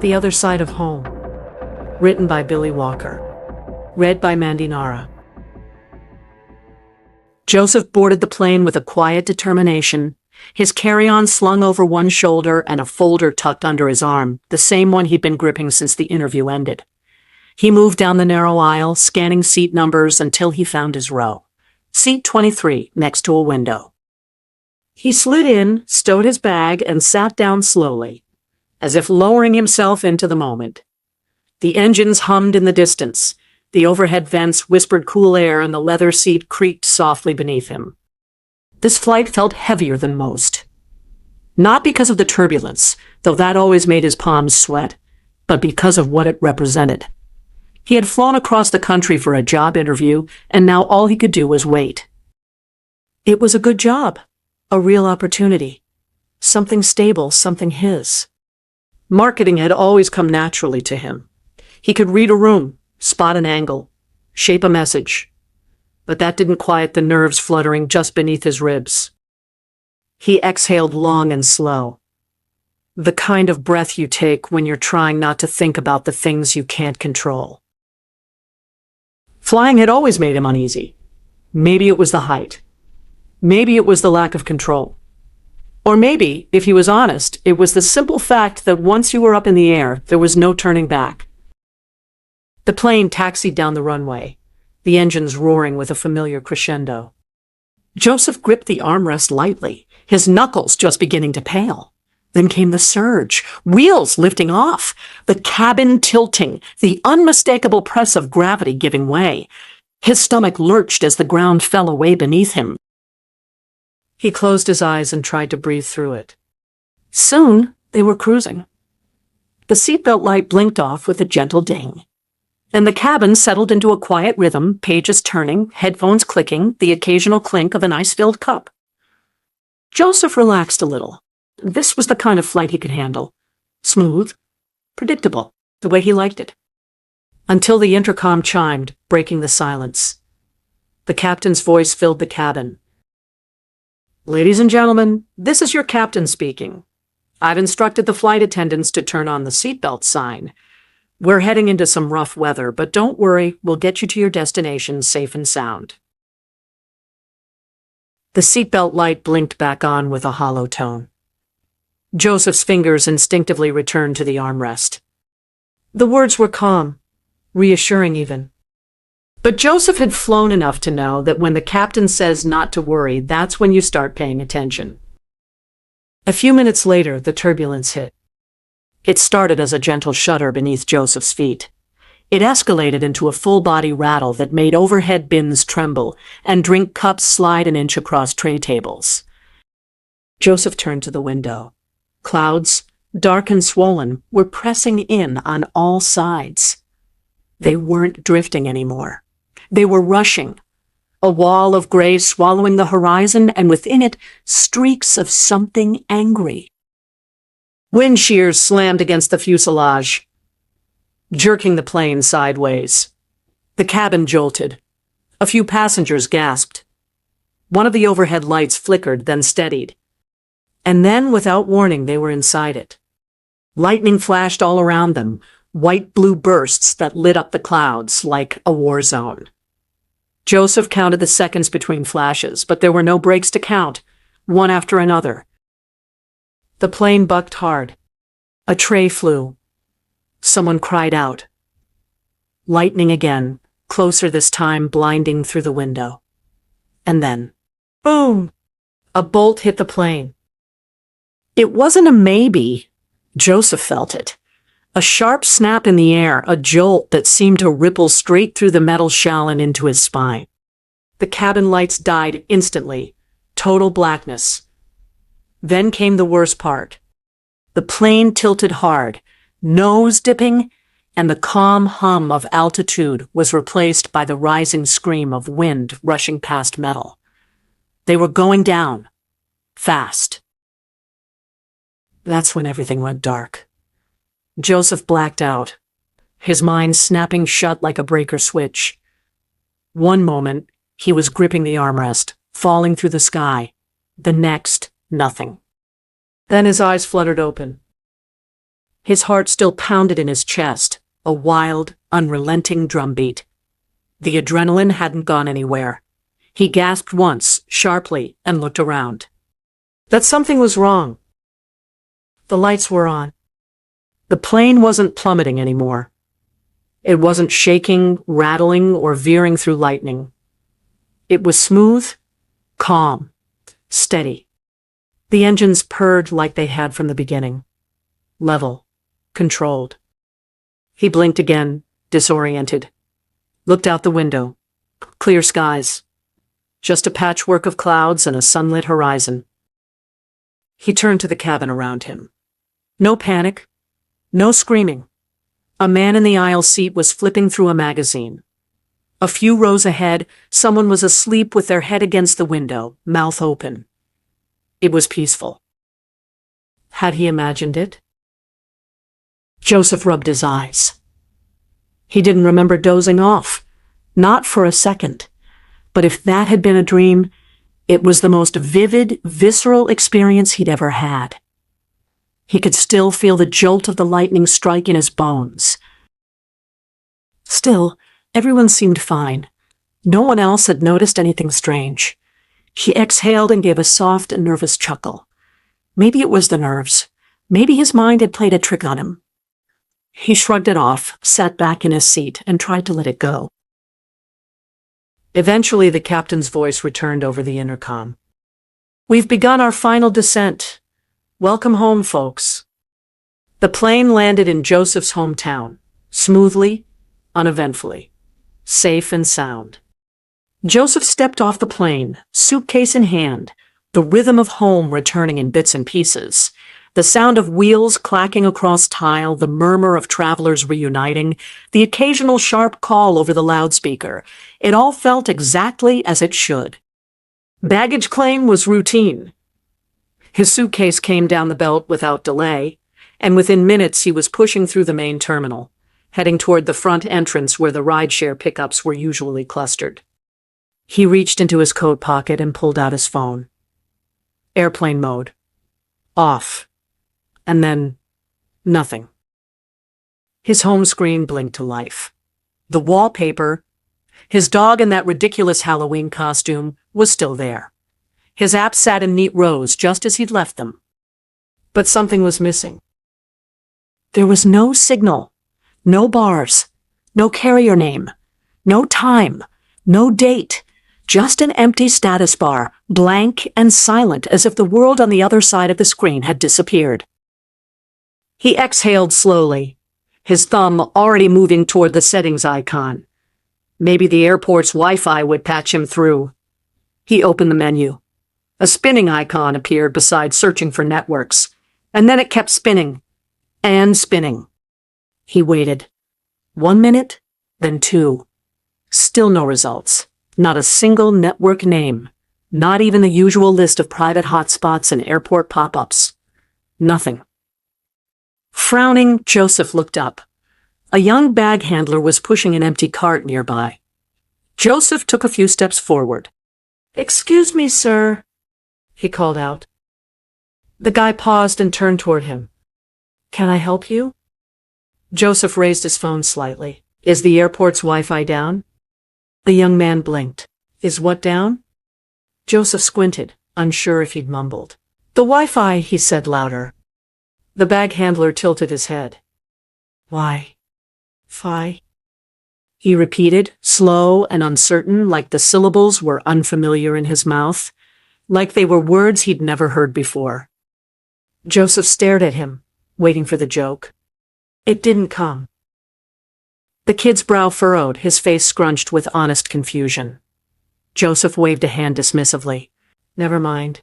The Other Side of Home. Written by Billy Walker. Read by Mandy Nara. Joseph boarded the plane with a quiet determination, his carry-on slung over one shoulder and a folder tucked under his arm, the same one he'd been gripping since the interview ended. He moved down the narrow aisle, scanning seat numbers until he found his row. Seat 23, next to a window. He slid in, stowed his bag, and sat down slowly, as if lowering himself into the moment. The engines hummed in the distance. The overhead vents whispered cool air, and the leather seat creaked softly beneath him. This flight felt heavier than most. Not because of the turbulence, though that always made his palms sweat, but because of what it represented. He had flown across the country for a job interview, and now all he could do was wait. It was a good job, a real opportunity, something stable, something his. Marketing had always come naturally to him. He could read a room, spot an angle, shape a message. But that didn't quiet the nerves fluttering just beneath his ribs. He exhaled long and slow. The kind of breath you take when you're trying not to think about the things you can't control. Flying had always made him uneasy. Maybe it was the height. Maybe it was the lack of control. Or maybe, if he was honest, it was the simple fact that once you were up in the air, there was no turning back. The plane taxied down the runway, the engines roaring with a familiar crescendo. Joseph gripped the armrest lightly, his knuckles just beginning to pale. Then came the surge, wheels lifting off, the cabin tilting, the unmistakable press of gravity giving way. His stomach lurched as the ground fell away beneath him. He closed his eyes and tried to breathe through it. Soon, they were cruising. The seatbelt light blinked off with a gentle ding. And the cabin settled into a quiet rhythm, pages turning, headphones clicking, the occasional clink of an ice-filled cup. Joseph relaxed a little. This was the kind of flight he could handle. Smooth, predictable, the way he liked it. Until the intercom chimed, breaking the silence. The captain's voice filled the cabin. "Ladies and gentlemen, this is your captain speaking. I've instructed the flight attendants to turn on the seatbelt sign. We're heading into some rough weather, but don't worry, we'll get you to your destination safe and sound." The seatbelt light blinked back on with a hollow tone. Joseph's fingers instinctively returned to the armrest. The words were calm, reassuring even. But Joseph had flown enough to know that when the captain says not to worry, that's when you start paying attention. A few minutes later, the turbulence hit. It started as a gentle shudder beneath Joseph's feet. It escalated into a full-body rattle that made overhead bins tremble and drink cups slide an inch across tray tables. Joseph turned to the window. Clouds, dark and swollen, were pressing in on all sides. They weren't drifting anymore. They were rushing. A wall of gray swallowing the horizon, and within it, streaks of something angry. Wind shears slammed against the fuselage, jerking the plane sideways. The cabin jolted. A few passengers gasped. One of the overhead lights flickered, then steadied. And then, without warning, they were inside it. Lightning flashed all around them, white-blue bursts that lit up the clouds like a war zone. Joseph counted the seconds between flashes, but there were no breaks to count, one after another. The plane bucked hard. A tray flew. Someone cried out. Lightning again, closer this time, blinding through the window. And then, boom! A bolt hit the plane. It wasn't a maybe. Joseph felt it. A sharp snap in the air, a jolt that seemed to ripple straight through the metal shell and into his spine. The cabin lights died instantly. Total blackness. Then came the worst part. The plane tilted hard, nose dipping, and the calm hum of altitude was replaced by the rising scream of wind rushing past metal. They were going down. Fast. That's when everything went dark. Joseph blacked out, his mind snapping shut like a breaker switch. One moment, he was gripping the armrest, falling through the sky. The next, nothing. Then his eyes fluttered open. His heart still pounded in his chest, a wild, unrelenting drumbeat. The adrenaline hadn't gone anywhere. He gasped once, sharply, and looked around. That something was wrong. The lights were on. The plane wasn't plummeting anymore. It wasn't shaking, rattling, or veering through lightning. It was smooth, calm, steady. The engines purred like they had from the beginning. Level, controlled. He blinked again, disoriented. Looked out the window. Clear skies. Just a patchwork of clouds and a sunlit horizon. He turned to the cabin around him. No panic. No screaming. A man in the aisle seat was flipping through a magazine. A few rows ahead, someone was asleep with their head against the window, mouth open. It was peaceful. Had he imagined it? Joseph rubbed his eyes. He didn't remember dozing off. Not for a second. But if that had been a dream, it was the most vivid, visceral experience he'd ever had. He could still feel the jolt of the lightning strike in his bones. Still, everyone seemed fine. No one else had noticed anything strange. He exhaled and gave a soft and nervous chuckle. Maybe it was the nerves. Maybe his mind had played a trick on him. He shrugged it off, sat back in his seat, and tried to let it go. Eventually, the captain's voice returned over the intercom. "We've begun our final descent. Welcome home, folks." The plane landed in Joseph's hometown, smoothly, uneventfully, safe and sound. Joseph stepped off the plane, suitcase in hand, the rhythm of home returning in bits and pieces, the sound of wheels clacking across tile, the murmur of travelers reuniting, the occasional sharp call over the loudspeaker. It all felt exactly as it should. Baggage claim was routine. His suitcase came down the belt without delay, and within minutes he was pushing through the main terminal, heading toward the front entrance where the rideshare pickups were usually clustered. He reached into his coat pocket and pulled out his phone. Airplane mode. Off. And then, nothing. His home screen blinked to life. The wallpaper, his dog in that ridiculous Halloween costume, was still there. His apps sat in neat rows just as he'd left them. But something was missing. There was no signal, no bars, no carrier name, no time, no date, just an empty status bar, blank and silent as if the world on the other side of the screen had disappeared. He exhaled slowly, his thumb already moving toward the settings icon. Maybe the airport's Wi-Fi would patch him through. He opened the menu. A spinning icon appeared beside searching for networks, and then it kept spinning and spinning. He waited. 1 minute, then 2. Still no results. Not a single network name. Not even the usual list of private hotspots and airport pop-ups. Nothing. Frowning, Joseph looked up. A young bag handler was pushing an empty cart nearby. Joseph took a few steps forward. "Excuse me, sir," he called out. The guy paused and turned toward him. "Can I help you?" Joseph raised his phone slightly. "Is the airport's Wi-Fi down?" The young man blinked. "Is what down?" Joseph squinted, unsure if he'd mumbled. "The Wi-Fi," he said louder. The bag handler tilted his head. "Wi-Fi?" he repeated, slow and uncertain, like the syllables were unfamiliar in his mouth, like they were words he'd never heard before. Joseph stared at him, waiting for the joke. It didn't come. The kid's brow furrowed, his face scrunched with honest confusion. Joseph waved a hand dismissively. "Never mind."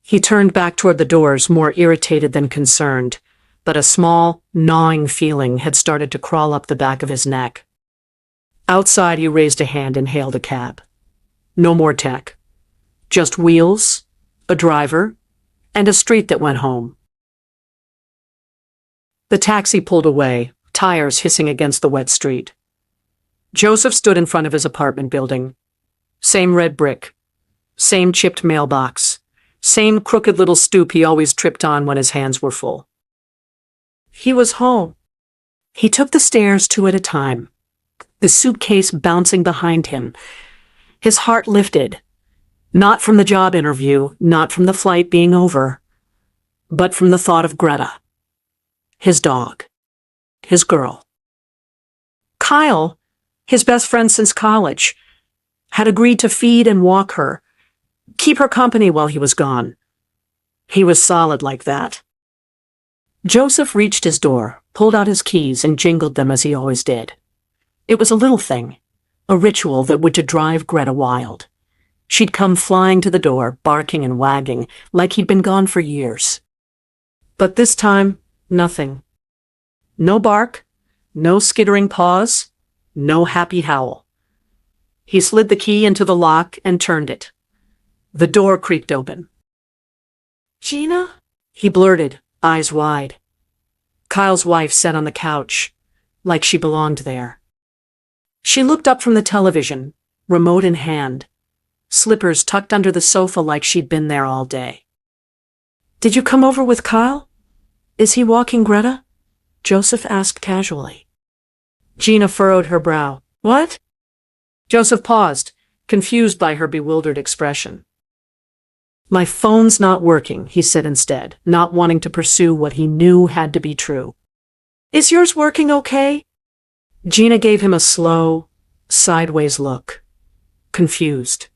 He turned back toward the doors, more irritated than concerned, but a small, gnawing feeling had started to crawl up the back of his neck. Outside, he raised a hand and hailed a cab. No more tech. Just wheels, a driver, and a street that went home. The taxi pulled away, tires hissing against the wet street. Joseph stood in front of his apartment building. Same red brick. Same chipped mailbox. Same crooked little stoop he always tripped on when his hands were full. He was home. He took the stairs two at a time, the suitcase bouncing behind him. His heart lifted, not from the job interview, not from the flight being over, but from the thought of Greta, his dog, his girl. Kyle, his best friend since college, had agreed to feed and walk her, keep her company while he was gone. He was solid like that. Joseph reached his door, pulled out his keys, and jingled them as he always did. It was a little thing, a ritual that would to drive Greta wild. She'd come flying to the door, barking and wagging, like he'd been gone for years. But this time, nothing. No bark, no skittering paws, no happy howl. He slid the key into the lock and turned it. The door creaked open. "Gina?" he blurted, eyes wide. Kyle's wife sat on the couch, like she belonged there. She looked up from the television, remote in hand, slippers tucked under the sofa like she'd been there all day. "Did you come over with Kyle? Is he walking Greta?" Joseph asked casually. Gina furrowed her brow. "What?" Joseph paused, confused by her bewildered expression. "My phone's not working," he said instead, not wanting to pursue what he knew had to be true. "Is yours working okay?" Gina gave him a slow, sideways look, confused,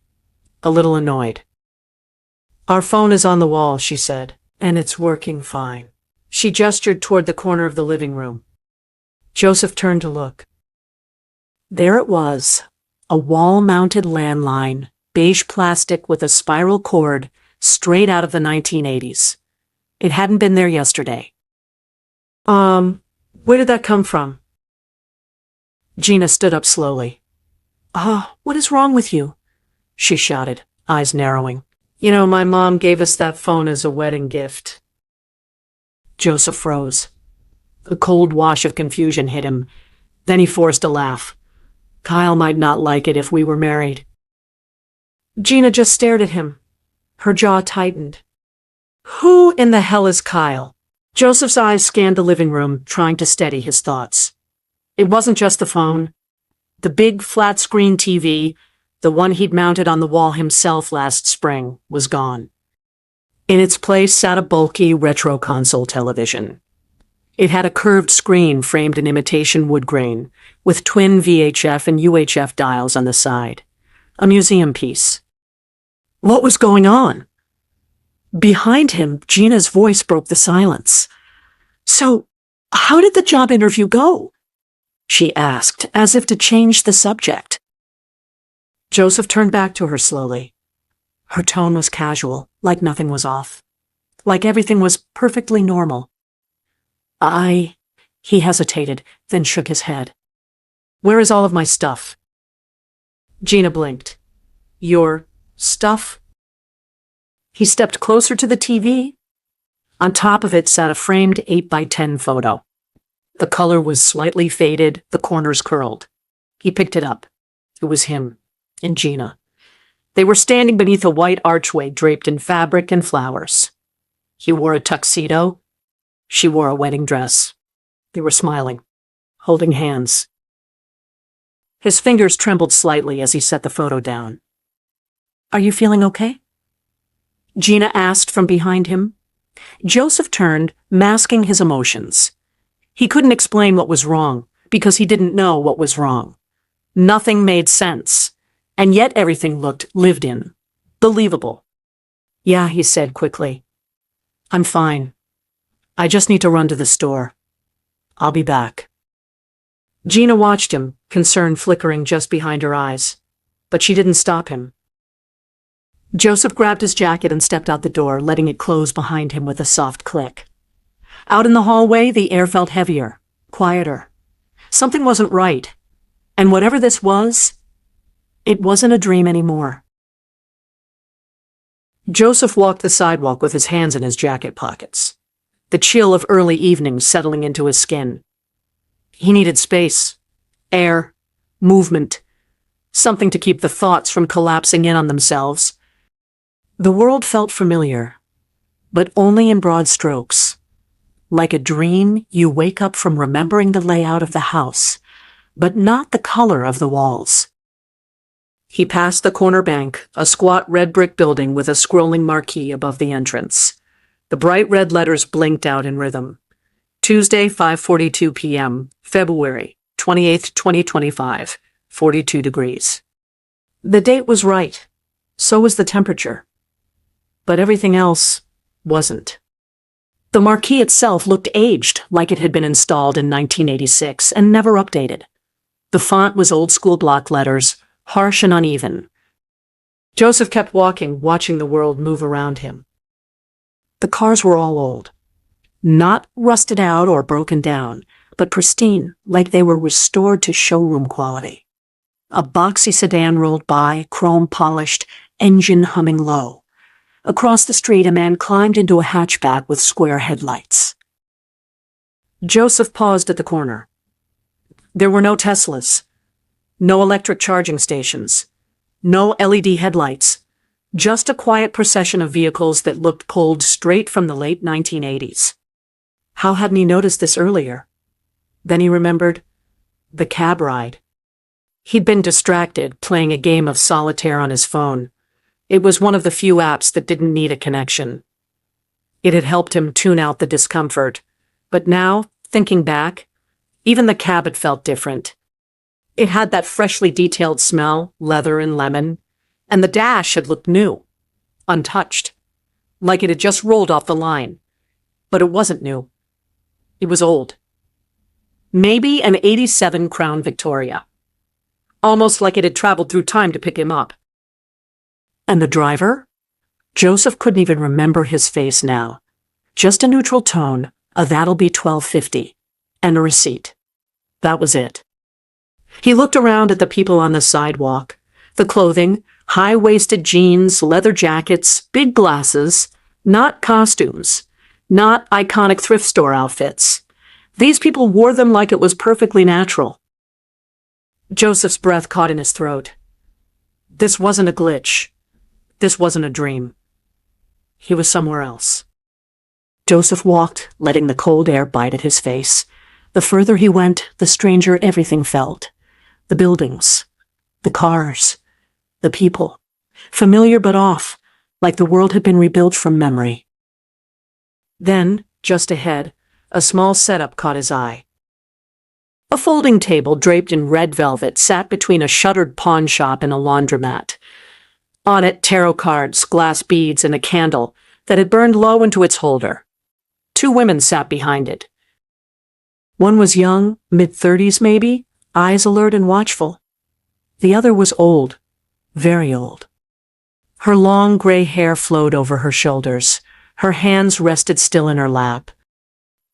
a little annoyed. "Our phone is on the wall," she said, "and it's working fine." She gestured toward the corner of the living room. Joseph turned to look. There it was, a wall-mounted landline, beige plastic with a spiral cord, straight out of the 1980s. It hadn't been there yesterday. Where did that come from?" Gina stood up slowly. What is wrong with you?" she shouted, eyes narrowing. "You know, my mom gave us that phone as a wedding gift." Joseph froze. A cold wash of confusion hit him. Then he forced a laugh. Kyle might not like it if we were married. Gina just stared at him. Her jaw tightened. Who in the hell is Kyle? Joseph's eyes scanned the living room, trying to steady his thoughts. It wasn't just the phone. The big flat-screen TV, the one he'd mounted on the wall himself last spring, was gone. In its place sat a bulky retro console television. It had a curved screen framed in imitation wood grain, with twin VHF and UHF dials on the side. A museum piece. What was going on? Behind him, Gina's voice broke the silence. "So, how did the job interview go?" she asked, as if to change the subject. Joseph turned back to her slowly. Her tone was casual, like nothing was off. Like everything was perfectly normal. He hesitated, then shook his head. "Where is all of my stuff?" Gina blinked. "Your stuff?" He stepped closer to the TV. On top of it sat a framed 8x10 photo. The color was slightly faded, the corners curled. He picked it up. It was him and Gina. They were standing beneath a white archway draped in fabric and flowers. He wore a tuxedo. She wore a wedding dress. They were smiling, holding hands. His fingers trembled slightly as he set the photo down. "Are you feeling okay?" Gina asked from behind him. Joseph turned, masking his emotions. He couldn't explain what was wrong, because he didn't know what was wrong. Nothing made sense, and yet everything looked lived in, believable. "Yeah," he said quickly. "I'm fine. I just need to run to the store. I'll be back." Gina watched him, concern flickering just behind her eyes, but she didn't stop him. Joseph grabbed his jacket and stepped out the door, letting it close behind him with a soft click. Out in the hallway, the air felt heavier, quieter. Something wasn't right, and whatever this was, it wasn't a dream anymore. Joseph walked the sidewalk with his hands in his jacket pockets, the chill of early evening settling into his skin. He needed space, air, movement, something to keep the thoughts from collapsing in on themselves. The world felt familiar, but only in broad strokes. like a dream, you wake up from remembering the layout of the house, but not the color of the walls. He passed the corner bank, a squat red brick building with a scrolling marquee above the entrance. The bright red letters blinked out in rhythm. Tuesday, 5:42 p.m., February 28th, 2025, 42 degrees. The date was right. So was the temperature. But everything else wasn't. The marquee itself looked aged, like it had been installed in 1986 and never updated. The font was old-school block letters, harsh and uneven. Joseph kept walking, watching the world move around him. The cars were all old. Not rusted out or broken down, but pristine, like they were restored to showroom quality. A boxy sedan rolled by, chrome-polished, engine humming low. Across the street, a man climbed into a hatchback with square headlights. Joseph paused at the corner. There were no Teslas, no electric charging stations, no LED headlights, just a quiet procession of vehicles that looked pulled straight from the late 1980s. How hadn't he noticed this earlier? Then he remembered the cab ride. He'd been distracted, playing a game of solitaire on his phone. It was one of the few apps that didn't need a connection. It had helped him tune out the discomfort. But now, thinking back, even the cab had felt different. It had that freshly detailed smell, leather and lemon, and the dash had looked new, untouched, like it had just rolled off the line. But it wasn't new. It was old. Maybe an '87 Crown Victoria. Almost like it had traveled through time to pick him up. And the driver? Joseph couldn't even remember his face now. Just a neutral tone, a "that'll be $12.50, and a receipt. That was it. He looked around at the people on the sidewalk. The clothing, high-waisted jeans, leather jackets, big glasses, not costumes, not iconic thrift store outfits. These people wore them like it was perfectly natural. Joseph's breath caught in his throat. This wasn't a glitch. This wasn't a dream. He was somewhere else. Joseph walked, letting the cold air bite at his face. The further he went, the stranger everything felt. The buildings, the cars, the people. Familiar but off, like the world had been rebuilt from memory. Then, just ahead, a small setup caught his eye. A folding table draped in red velvet sat between a shuttered pawn shop and a laundromat. On it, tarot cards, glass beads, and a candle that had burned low into its holder. 2 women sat behind it. One was young, mid-30s maybe, eyes alert and watchful. The other was old, very old. Her long gray hair flowed over her shoulders. Her hands rested still in her lap.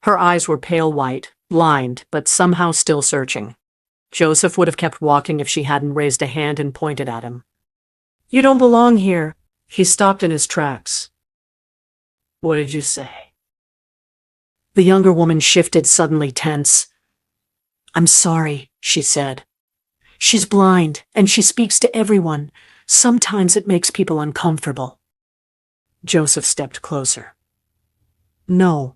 Her eyes were pale white, blind, but somehow still searching. Joseph would have kept walking if she hadn't raised a hand and pointed at him. You don't belong here. He stopped in his tracks. What did you say? The younger woman shifted, suddenly tense. I'm sorry, she said. She's blind, and she speaks to everyone. Sometimes it makes people uncomfortable. Joseph stepped closer. No.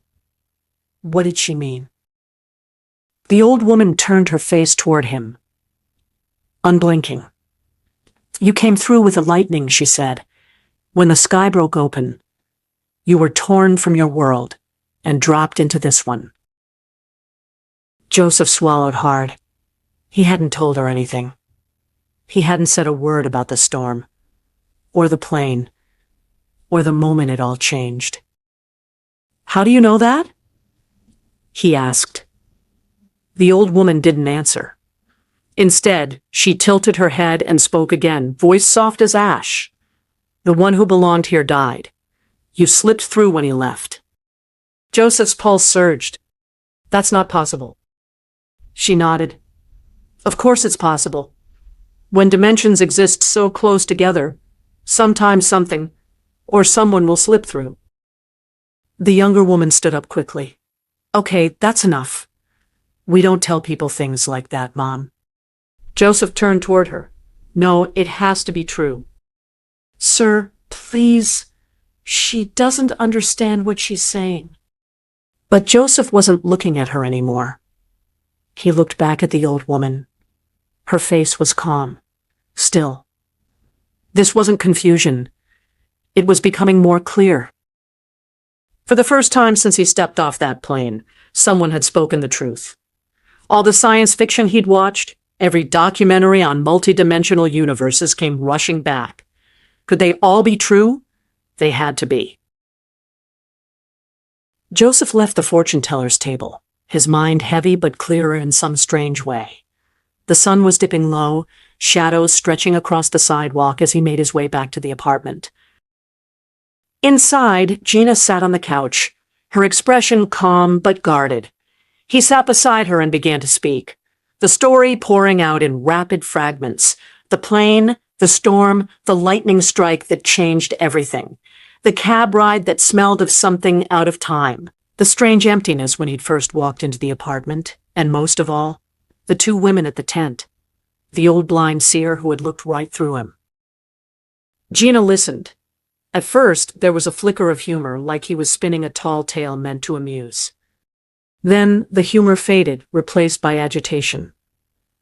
What did she mean? The old woman turned her face toward him, unblinking. You came through with the lightning, she said. When the sky broke open, you were torn from your world and dropped into this one. Joseph swallowed hard. He hadn't told her anything. He hadn't said a word about the storm, or the plane, or the moment it all changed. How do you know that? He asked. The old woman didn't answer. Instead, she tilted her head and spoke again, voice soft as ash. The one who belonged here died. You slipped through when he left. Joseph's pulse surged. That's not possible. She nodded. Of course it's possible. When dimensions exist so close together, sometimes something, or someone will slip through. The younger woman stood up quickly. Okay, that's enough. We don't tell people things like that, Mom. Joseph turned toward her. No, it has to be true. Sir, please. She doesn't understand what she's saying. But Joseph wasn't looking at her anymore. He looked back at the old woman. Her face was calm. Still. This wasn't confusion. It was becoming more clear. For the first time since he stepped off that plane, someone had spoken the truth. All the science fiction he'd watched, every documentary on multidimensional universes came rushing back. Could they all be true? They had to be. Joseph left the fortune teller's table, his mind heavy but clearer in some strange way. The sun was dipping low, shadows stretching across the sidewalk as he made his way back to the apartment. Inside, Gina sat on the couch, her expression calm but guarded. He sat beside her and began to speak, the story pouring out in rapid fragments. The plane, the storm, the lightning strike that changed everything. The cab ride that smelled of something out of time. The strange emptiness when he'd first walked into the apartment. And most of all, the two women at the tent. The old blind seer who had looked right through him. Gina listened. At first, there was a flicker of humor, like he was spinning a tall tale meant to amuse. Then, the humor faded, replaced by agitation.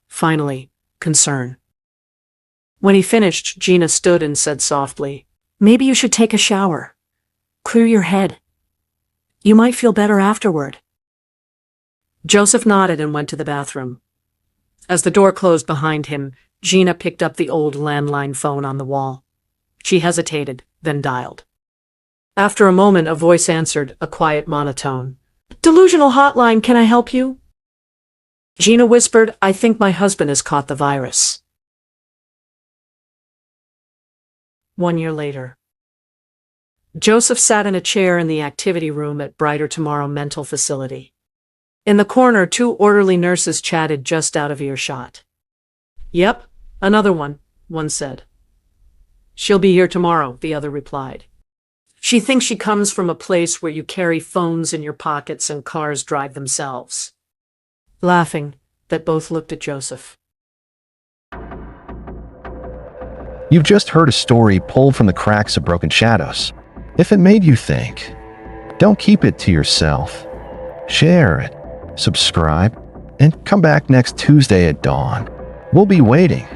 Finally, concern. When he finished, Gina stood and said softly, "Maybe you should take a shower. Clear your head. You might feel better afterward." Joseph nodded and went to the bathroom. As the door closed behind him, Gina picked up the old landline phone on the wall. She hesitated, then dialed. After a moment, a voice answered, a quiet monotone. "Delusional hotline, can I help you?" Gina whispered, "I think my husband has caught the virus." 1 year later. Joseph sat in a chair in the activity room at Brighter Tomorrow Mental Facility. In the corner, two orderly nurses chatted just out of earshot. "Yep, another one said. "She'll be here tomorrow," the other replied. "She thinks she comes from a place where you carry phones in your pockets and cars drive themselves." Laughing, that both looked at Joseph. You've just heard a story pulled from the cracks of Broken Shadows. If it made you think, don't keep it to yourself. Share it, subscribe, and come back next Tuesday at dawn. We'll be waiting.